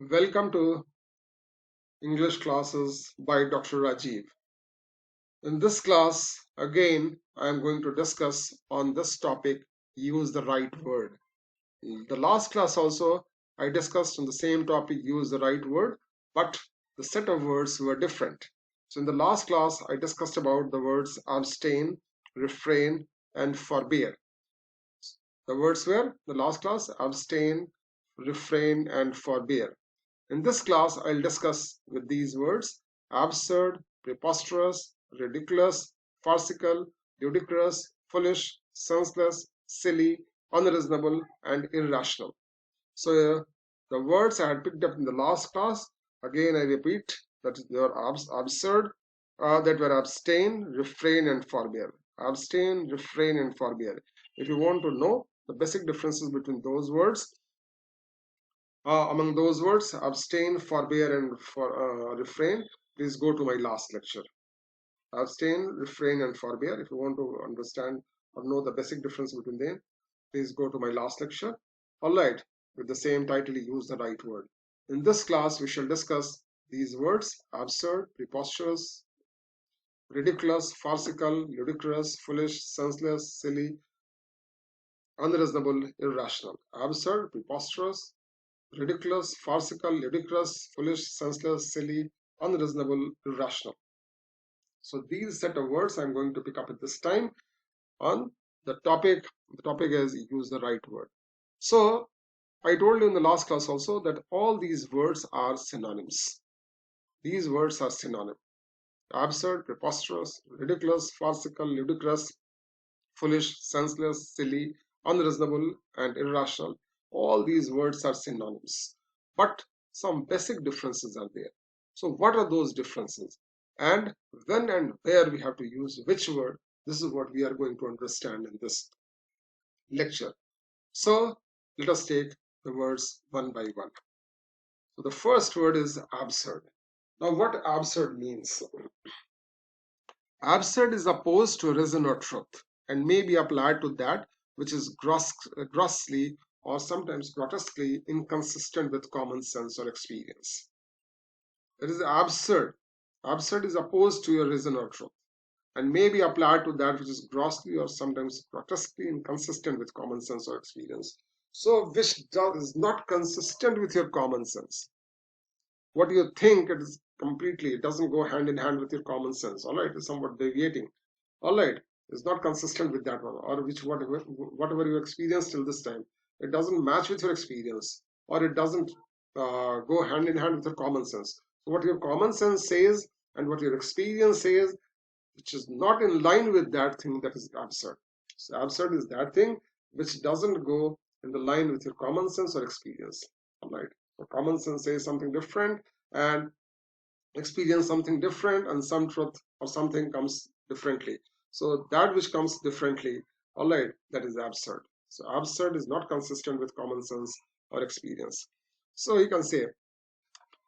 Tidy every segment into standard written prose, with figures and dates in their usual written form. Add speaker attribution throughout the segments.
Speaker 1: Welcome to English classes by Dr. Rajiv. In this class, again, I am going to discuss on this topic, use the right word. In the last class also, I discussed on the same topic, use the right word, but the set of words were different. So in the last class, I discussed about the words abstain, refrain, and forbear. The words were, the last class, abstain, refrain, and forbear. In this class, I'll discuss with these words absurd, preposterous, ridiculous, farcical, ludicrous, foolish, senseless, silly, unreasonable, and irrational. So the words I had picked up in the last class, again I repeat that they are absurd, that were abstain, refrain, and forbear. Abstain, refrain, and forbear. If you want to know the basic differences between those words, among those words, abstain, forbear, and refrain, please go to my last lecture. Abstain, refrain, and forbear. If you want to understand or know the basic difference between them, please go to my last lecture. Alright, with the same title, use the right word. In this class, we shall discuss these words absurd, preposterous, ridiculous, farcical, ludicrous, foolish, senseless, silly, unreasonable, irrational. Absurd, preposterous, ridiculous, farcical, ludicrous, foolish, senseless, silly, unreasonable, irrational. So these set of words I'm going to pick up at this time on the topic. The topic is use the right word. So I told you in the last class also that all these words are synonyms. These words are synonyms. Absurd, preposterous, ridiculous, farcical, ludicrous, foolish, senseless, silly, unreasonable, and irrational. All these words are synonyms. But some basic differences are there. So what are those differences? And when and where we have to use which word, this is what we are going to understand in this lecture. So let us take the words one by one. So the first word is absurd. Now what absurd means? Absurd is opposed to reason or truth and may be applied to that which is grossly or sometimes grotesquely inconsistent with common sense or experience. It is absurd. Absurd is opposed to your reason or truth and may be applied to that which is grossly or sometimes grotesquely inconsistent with common sense or experience. So, which is not consistent with your common sense. What you think, it is completely, it doesn't go hand in hand with your common sense. All right, it's somewhat deviating. All right, it's not consistent with that one, or which whatever you experienced till this time, it doesn't match with your experience, or it doesn't go hand in hand with your common sense. So what your common sense says and what your experience says, which is not in line with that thing, that is absurd. So absurd is that thing which doesn't go in the line with your common sense or experience. All right. So common sense says something different, and experience something different, and some truth or something comes differently. So that which comes differently, all right, that is absurd. So absurd is not consistent with common sense or experience. So you can say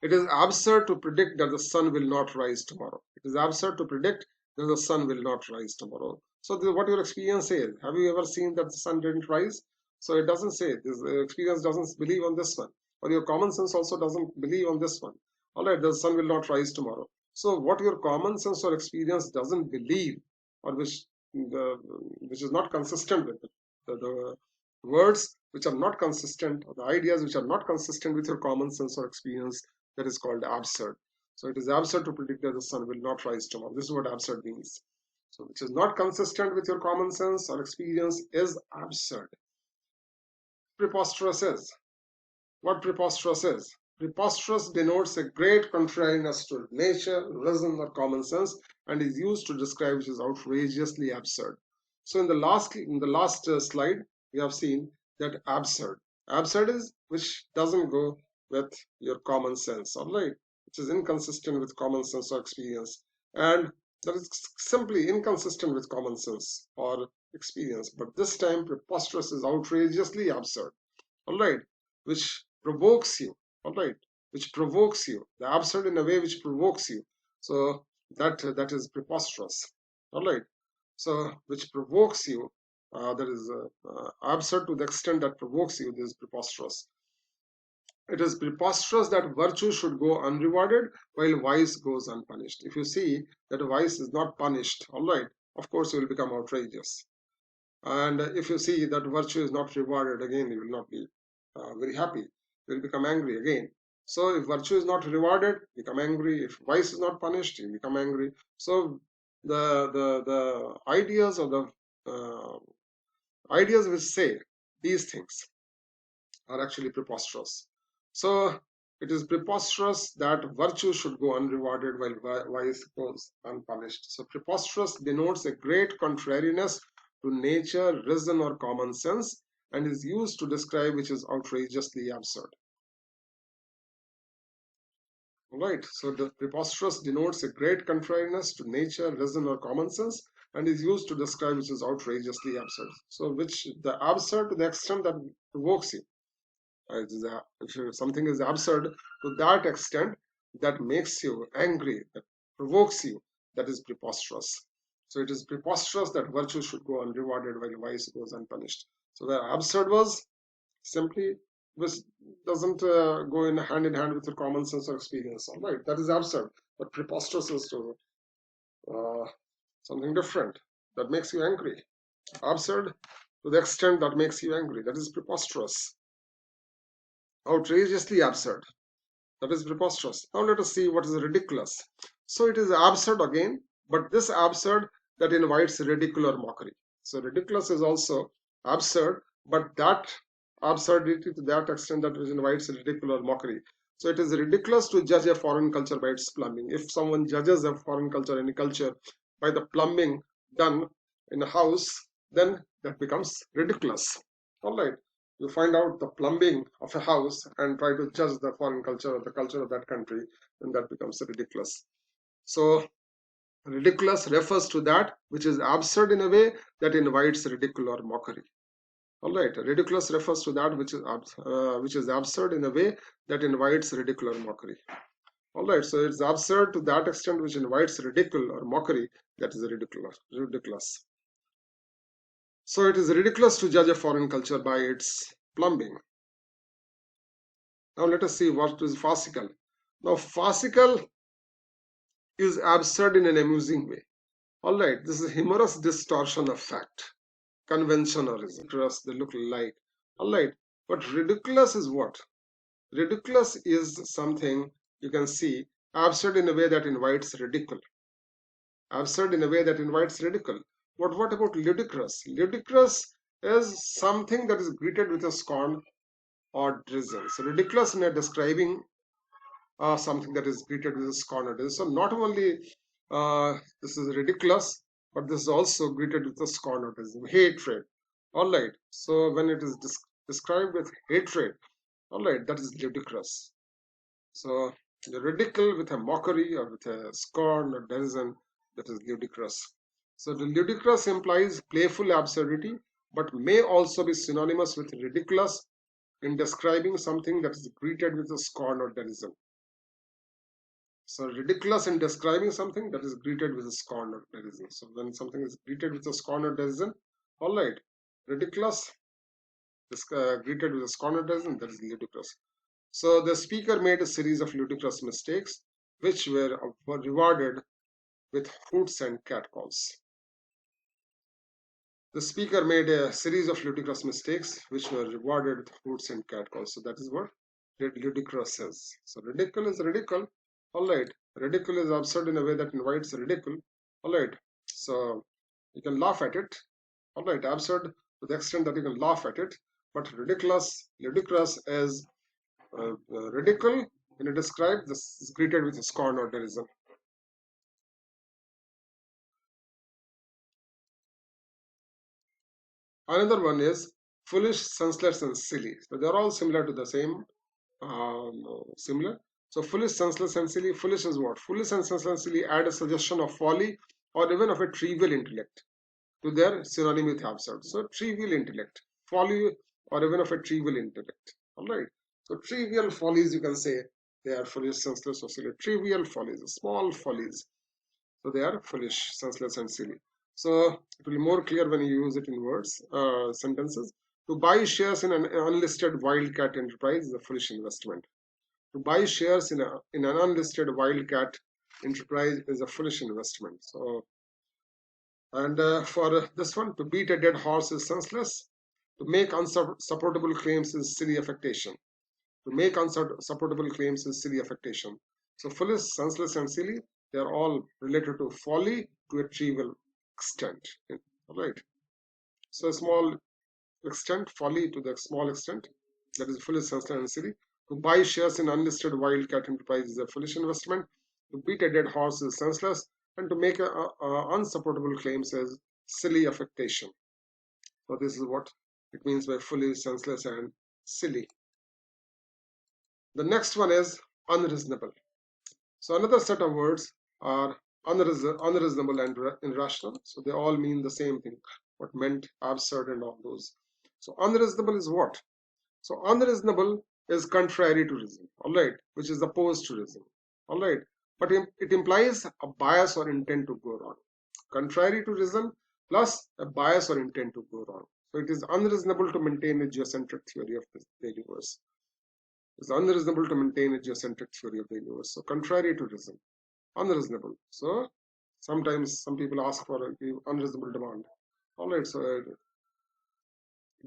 Speaker 1: it is absurd to predict that the sun will not rise tomorrow. It is absurd to predict that the sun will not rise tomorrow. So this is what your experience says. Have you ever seen that the sun didn't rise? So it doesn't say. This experience doesn't believe on this one. Or your common sense also doesn't believe on this one. All right, the sun will not rise tomorrow. So what your common sense or experience doesn't believe, or which is not consistent with it, the words which are not consistent, or the ideas which are not consistent with your common sense or experience, that is called absurd. So it is absurd to predict that the sun will not rise tomorrow. This is what absurd means. So which is not consistent with your common sense or experience is absurd. Preposterous is. What preposterous is? Preposterous denotes a great contrariness to nature, reason, or common sense, and is used to describe which is outrageously absurd. So in the last slide, we have seen that absurd. Absurd is which doesn't go with your common sense, all right, which is inconsistent with common sense or experience, and that is simply inconsistent with common sense or experience. But this time, preposterous is outrageously absurd, all right, which provokes you, all right, which provokes you, the absurd in a way which provokes you. So that is preposterous, all right. So which provokes you, that is absurd to the extent that provokes you, this is preposterous. It is preposterous that virtue should go unrewarded while vice goes unpunished. If you see that vice is not punished, all right, of course you will become outrageous. And if you see that virtue is not rewarded, again you will not be very happy. You will become angry again. So if virtue is not rewarded, become angry. If vice is not punished, you become angry. So the ideas or the ideas which say these things are actually preposterous. So it is preposterous that virtue should go unrewarded while vice goes unpunished. So preposterous denotes a great contrariness to nature, reason, or common sense, and is used to describe which is outrageously absurd. Alright, so the preposterous denotes a great contrariness to nature, reason, or common sense, and is used to describe which is outrageously absurd. So which the absurd to the extent that provokes you. If something is absurd to that extent that makes you angry, that provokes you, that is preposterous. So it is preposterous that virtue should go unrewarded while vice goes unpunished. So the absurd was simply which doesn't go in hand with the common sense or experience. All right, that is absurd. But preposterous is to something different that makes you angry. Absurd to the extent that makes you angry. That is preposterous. Outrageously absurd. That is preposterous. Now let us see what is ridiculous. So it is absurd again, but this absurd that invites ridicule or mockery. So ridiculous is also absurd, but that absurdity to that extent that which invites ridicule or mockery. So it is ridiculous to judge a foreign culture by its plumbing. If someone judges a foreign culture, any culture, by the plumbing done in a house, then that becomes ridiculous. All right. You find out the plumbing of a house and try to judge the foreign culture or the culture of that country, then that becomes ridiculous. So ridiculous refers to that which is absurd in a way that invites ridicule or mockery. All right, ridiculous refers to that which is absurd in a way that invites ridicule or mockery. All right, so it's absurd to that extent which invites ridicule or mockery, that is ridiculous. So it is ridiculous to judge a foreign culture by its plumbing. Now let us see what is farcical. Now farcical is absurd in an amusing way. All right, this is humorous distortion of fact, conventionalism, they look alike. All right, but ridiculous is what? Ridiculous is something you can see absurd in a way that invites ridicule. Absurd in a way that invites ridicule. What about ludicrous? Ludicrous is something that is greeted with a scorn or drizzle. So ridiculous in a describing something that is greeted with a scorn or drizzle. So not only this is ridiculous, but this is also greeted with a scorn or drizzle, hatred. All right. So when it is described with hatred, all right, that is ludicrous. So the ridicule with a mockery or with a scorn or derision, that is ludicrous. So the ludicrous implies playful absurdity, but may also be synonymous with ridiculous in describing something that is greeted with a scorn or derision. So ridiculous in describing something that is greeted with a scorn or derision. So when something is greeted with a scorn or derision, all right, ridiculous is greeted with a scorn or derision, that is ludicrous. So the speaker made a series of ludicrous mistakes, which were rewarded with hoots and catcalls. The speaker made a series of ludicrous mistakes, which were rewarded with hoots and catcalls. So that is what ludicrous is. So ridicule is ridicule. All right. Ridicule is absurd in a way that invites ridicule. All right. So you can laugh at it. All right. Absurd to the extent that you can laugh at it. But ludicrous is ridicule when it described this is greeted with scorn or derision. Another one is foolish, senseless, and silly. So they're all similar to the same. Similar. So foolish, senseless, and silly. Foolish is what? Foolish and senseless and silly add a suggestion of folly or even of a trivial intellect to their synonym with absurd. So trivial intellect, folly, or even of a trivial intellect. All right. So trivial follies, you can say they are foolish, senseless, or silly. Trivial follies, small follies. So they are foolish, senseless, and silly. So it will be more clear when you use it in words, sentences. To buy shares in an unlisted wildcat enterprise is a foolish investment. To buy shares in an unlisted wildcat enterprise is a foolish investment. So, and for this one, to beat a dead horse is senseless. To make unsupportable claims is silly affectation. To make unsupportable claims is silly affectation. So foolish, senseless, and silly, they are all related to folly to a trivial extent. All right. So small extent, folly to the small extent, that is foolish, senseless, and silly. To buy shares in unlisted wildcat enterprise is a foolish investment. To beat a dead horse is senseless, and to make unsupportable claims is silly affectation. So this is what it means by foolish, senseless, and silly. The next one is unreasonable. So another set of words are unreasonable and irrational. So they all mean the same thing. What meant, absurd, and all those. So unreasonable is what? So unreasonable is contrary to reason, all right, which is opposed to reason, all right. But it implies a bias or intent to go wrong. Contrary to reason plus a bias or intent to go wrong. So it is unreasonable to maintain a geocentric theory of the universe. It's unreasonable to maintain a geocentric theory of the universe. So contrary to reason, unreasonable. So sometimes some people ask for an unreasonable demand. All right, so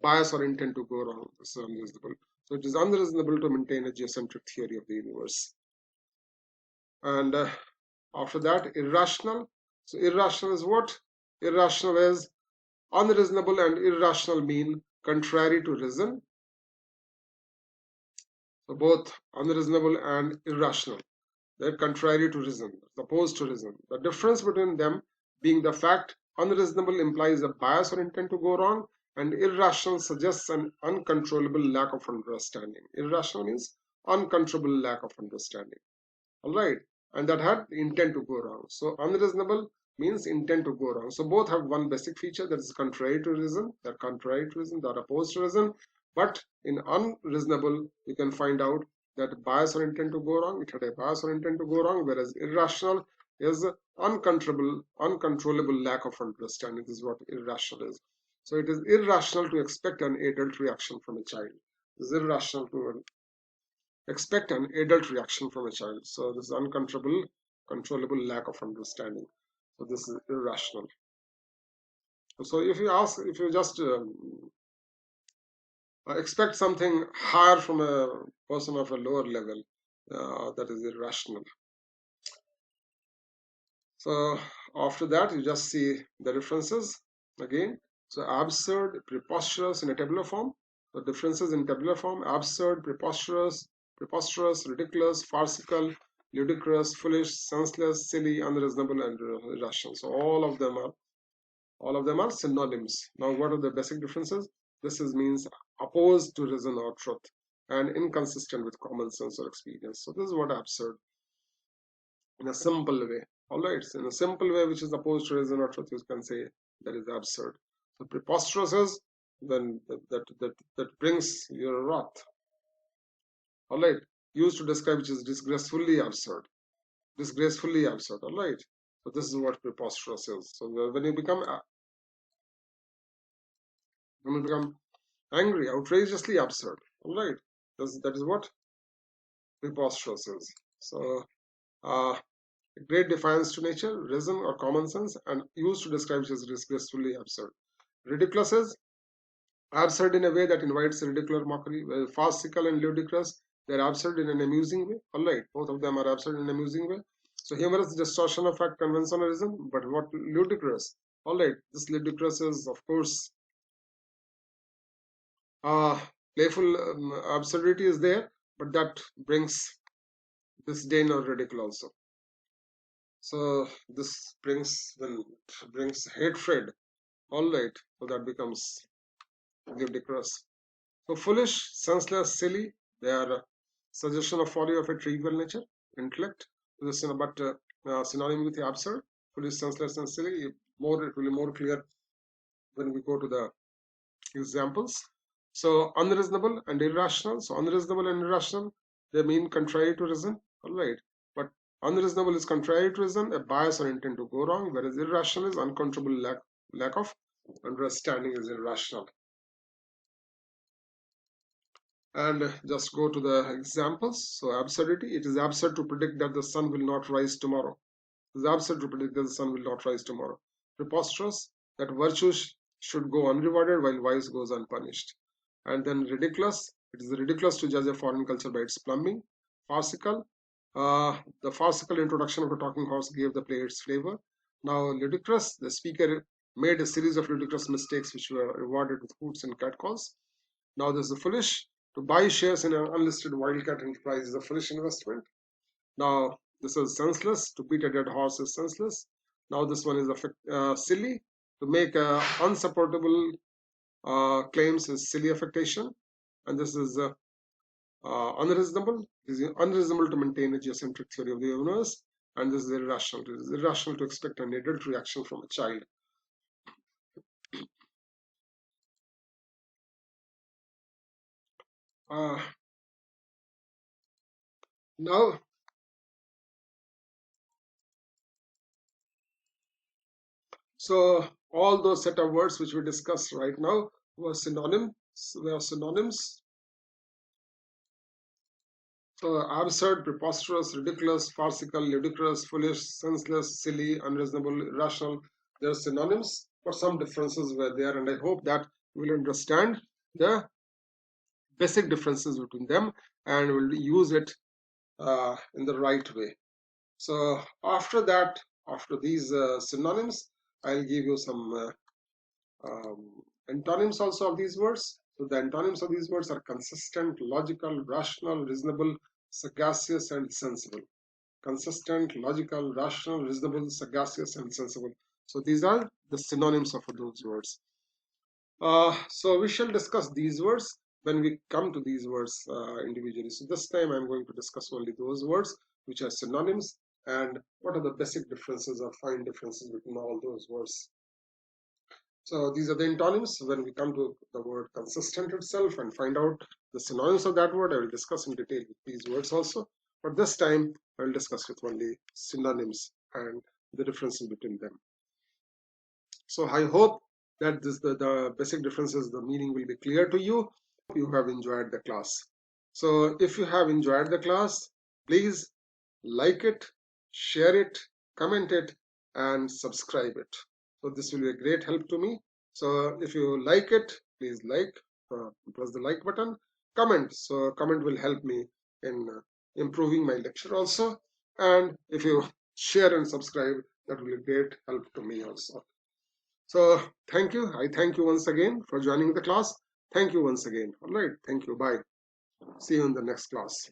Speaker 1: bias or intent to go wrong is unreasonable. So it is unreasonable to maintain a geocentric theory of the universe. And after that, irrational. So irrational is what? Irrational is unreasonable and irrational mean contrary to reason. So both unreasonable and irrational. They're contrary to reason, opposed to reason. The difference between them being the fact unreasonable implies a bias or intent to go wrong, and irrational suggests an uncontrollable lack of understanding. Irrational means uncontrollable lack of understanding. All right, and that had intent to go wrong. So unreasonable means intent to go wrong. So both have one basic feature, that is contrary to reason. They're contrary to reason, they're opposed to reason. But in unreasonable, you can find out that bias or intent to go wrong. It had a bias or intent to go wrong, whereas irrational is uncontrollable lack of understanding. This is what irrational is. So it is irrational to expect an adult reaction from a child. It is irrational to expect an adult reaction from a child. So this is controllable lack of understanding. So this is irrational. So if you just expect something higher from a person of a lower level, that is irrational. So after that, you just see the differences again. So absurd, preposterous in a tabular form. The differences in tabular form: absurd, preposterous, ridiculous, farcical, ludicrous, foolish, senseless, silly, unreasonable, and irrational. So all of them are synonyms. Now, what are the basic differences? This means opposed to reason or truth and inconsistent with common sense or experience. So this is what absurd in a simple way. All right, so in a simple way, which is opposed to reason or truth, you can say that is absurd. So preposterous is then that brings your wrath. All right, used to describe which is disgracefully absurd. Disgracefully absurd. All right. So this is what preposterous is. So when you become angry, outrageously absurd. All right. That is what preposterous is. So great defiance to nature, reason, or common sense, and used to describe which is disgracefully absurd. Ridiculous is absurd in a way that invites ridiculous mockery. Well, farcical and ludicrous, they're absurd in an amusing way. All right, both of them are absurd in an amusing way. So humorous distortion of fact, conventionalism, but what ludicrous? All right, this ludicrous is, of course, playful absurdity is there, but that brings disdain or ridicule also. So this brings hatred. All right, so that becomes ludicrous. So foolish, senseless, silly, they are a suggestion of folly of a trivial nature, intellect. This is but synonym with absurd. Foolish, senseless, and silly. It will be more clear when we go to the examples. So unreasonable and irrational. So unreasonable and irrational, they mean contrary to reason. All right, but unreasonable is contrary to reason, a bias or intent to go wrong, whereas irrational is uncontrollable lack of understanding is irrational. And just go to the examples. So absurdity, it is absurd to predict that the sun will not rise tomorrow. It is absurd to predict that the sun will not rise tomorrow. Preposterous, that virtue should go unrewarded while vice goes unpunished. And then ridiculous, it is ridiculous to judge a foreign culture by its plumbing. Farcical, the farcical introduction of a talking horse gave the play its flavor. Now ludicrous, the speaker made a series of ludicrous mistakes which were rewarded with hoots and catcalls. Now there's the foolish, to buy shares in an unlisted wildcat enterprise is a foolish investment. Now this is senseless, to beat a dead horse is senseless. Now this one is silly, to make unsupportable claims is silly affectation. And this is unreasonable. It is unreasonable to maintain a geocentric theory of the universe. And this is irrational. It is irrational to expect an adult reaction from a child. Now, so all those set of words which we discussed right now were synonyms. They are synonyms. So absurd, preposterous, ridiculous, farcical, ludicrous, foolish, senseless, silly, unreasonable, irrational. They are synonyms, but some differences were there, and I hope that you will understand the basic differences between them and will use it in the right way. So after that, after these synonyms, I'll give you some antonyms also of these words. So the antonyms of these words are consistent, logical, rational, reasonable, sagacious, and sensible. Consistent, logical, rational, reasonable, sagacious, and sensible. So these are the synonyms of those words. So we shall discuss these words when we come to these words individually. So this time I'm going to discuss only those words which are synonyms and what are the basic differences or fine differences between all those words. So these are the antonyms. When we come to the word consistent itself and find out the synonyms of that word, I will discuss in detail with these words also. But this time I will discuss with only synonyms and the differences between them. So I hope that the basic differences, the meaning will be clear to you. You have enjoyed the class. So if you have enjoyed the class, please like it, share it, comment it, and subscribe it. So this will be a great help to me. So if you like it, please press the like button. Comment. So comment will help me in improving my lecture also. And if you share and subscribe, that will be a great help to me also. So thank you. I thank you once again for joining the class. Thank you once again. All right. Thank you. Bye. See you in the next class.